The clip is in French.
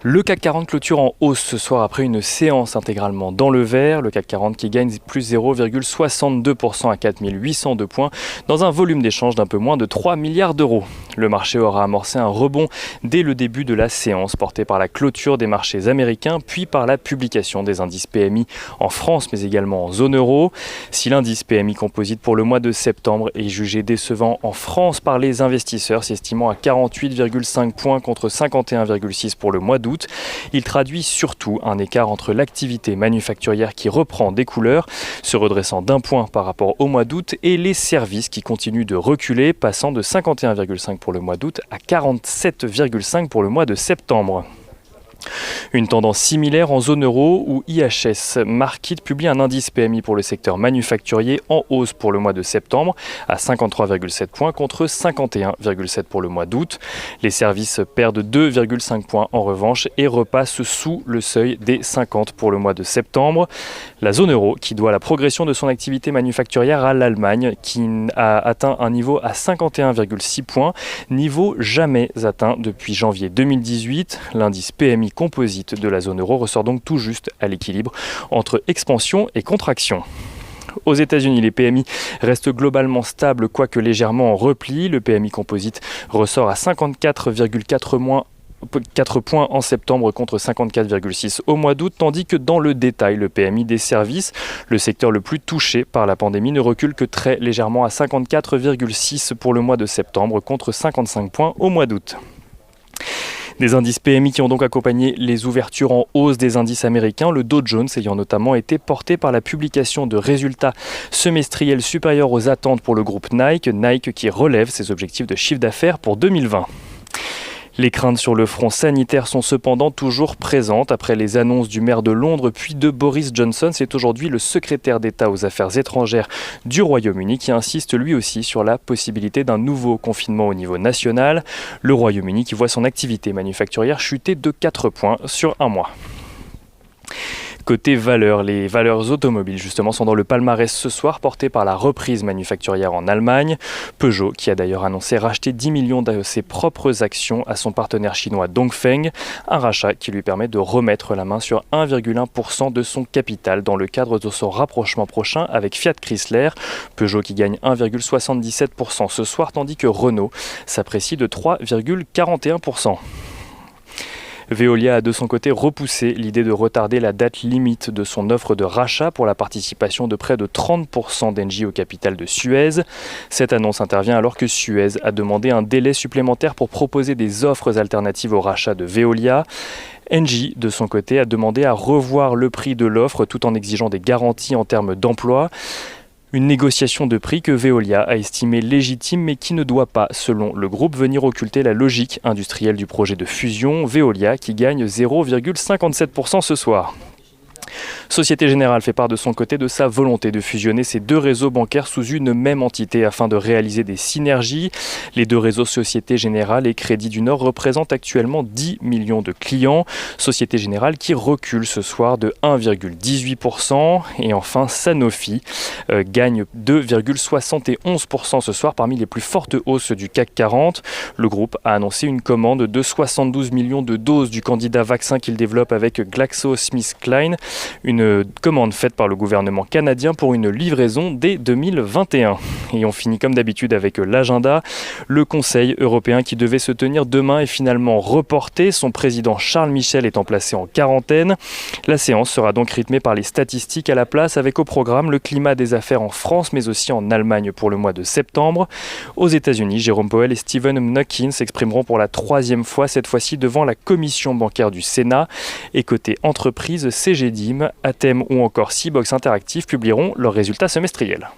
Le CAC 40 clôture en hausse ce soir après une séance intégralement dans le vert. Le CAC 40 qui gagne plus 0,62% à 4802 points dans un volume d'échange d'un peu moins de 3 milliards d'euros. Le marché aura amorcé un rebond dès le début de la séance, porté par la clôture des marchés américains, puis par la publication des indices PMI en France, mais également en zone euro. Si l'indice PMI composite pour le mois de septembre est jugé décevant en France par les investisseurs, s'estimant à 48,5 points contre 51,6 pour le mois d'août, il traduit surtout un écart entre l'activité manufacturière qui reprend des couleurs, se redressant d'un point par rapport au mois d'août, et les services qui continuent de reculer, passant de 51,5 pour le mois d'août à 47,5 pour le mois de septembre. Une tendance similaire en zone euro où IHS Markit publie un indice PMI pour le secteur manufacturier en hausse pour le mois de septembre à 53,7 points contre 51,7 pour le mois d'août. Les services perdent 2,5 points en revanche et repassent sous le seuil des 50 pour le mois de septembre. La zone euro qui doit la progression de son activité manufacturière à l'Allemagne qui a atteint un niveau à 51,6 points, niveau jamais atteint depuis janvier 2018. L'indice PMI composite de la zone euro ressort donc tout juste à l'équilibre entre expansion et contraction. Aux États-Unis, les PMI restent globalement stables, quoique légèrement en repli. Le PMI composite ressort à 54,4 points en septembre contre 54,6 au mois d'août, tandis que dans le détail, le PMI des services, le secteur le plus touché par la pandémie, ne recule que très légèrement à 54,6 pour le mois de septembre contre 55 points au mois d'août. Des indices PMI qui ont donc accompagné les ouvertures en hausse des indices américains, le Dow Jones ayant notamment été porté par la publication de résultats semestriels supérieurs aux attentes pour le groupe Nike qui relève ses objectifs de chiffre d'affaires pour 2020. Les craintes sur le front sanitaire sont cependant toujours présentes. Après les annonces du maire de Londres puis de Boris Johnson, c'est aujourd'hui le secrétaire d'État aux Affaires étrangères du Royaume-Uni qui insiste lui aussi sur la possibilité d'un nouveau confinement au niveau national. Le Royaume-Uni qui voit son activité manufacturière chuter de 4 points sur un mois. Côté valeurs, les valeurs automobiles justement sont dans le palmarès ce soir, portées par la reprise manufacturière en Allemagne. Peugeot qui a d'ailleurs annoncé racheter 10 millions de ses propres actions à son partenaire chinois Dongfeng, un rachat qui lui permet de remettre la main sur 1,1% de son capital dans le cadre de son rapprochement prochain avec Fiat Chrysler. Peugeot qui gagne 1,77% ce soir, tandis que Renault s'apprécie de 3,41%. Veolia a de son côté repoussé l'idée de retarder la date limite de son offre de rachat pour la participation de près de 30% d'Engie au capital de Suez. Cette annonce intervient alors que Suez a demandé un délai supplémentaire pour proposer des offres alternatives au rachat de Veolia. Engie, de son côté, a demandé à revoir le prix de l'offre tout en exigeant des garanties en termes d'emploi. Une négociation de prix que Veolia a estimée légitime mais qui ne doit pas, selon le groupe, venir occulter la logique industrielle du projet de fusion. Veolia qui gagne 0,57% ce soir. Société Générale fait part de son côté de sa volonté de fusionner ces deux réseaux bancaires sous une même entité afin de réaliser des synergies. Les deux réseaux Société Générale et Crédit du Nord représentent actuellement 10 millions de clients. Société Générale qui recule ce soir de 1,18%. Et enfin Sanofi gagne 2,71% ce soir parmi les plus fortes hausses du CAC 40. Le groupe a annoncé une commande de 72 millions de doses du candidat vaccin qu'il développe avec GlaxoSmithKline. Une commande faite par le gouvernement canadien pour une livraison dès 2021. Et on finit comme d'habitude avec l'agenda. Le Conseil européen qui devait se tenir demain est finalement reporté. Son président Charles Michel étant placé en quarantaine. La séance sera donc rythmée par les statistiques à la place avec au programme le climat des affaires en France mais aussi en Allemagne pour le mois de septembre. Aux États-Unis, Jérôme Powell et Stephen Mnuchin s'exprimeront pour la troisième fois, cette fois-ci devant la commission bancaire du Sénat. Et côté entreprise, CGDIM, Atem ou encore Seabox Interactive publieront leurs résultats semestriels.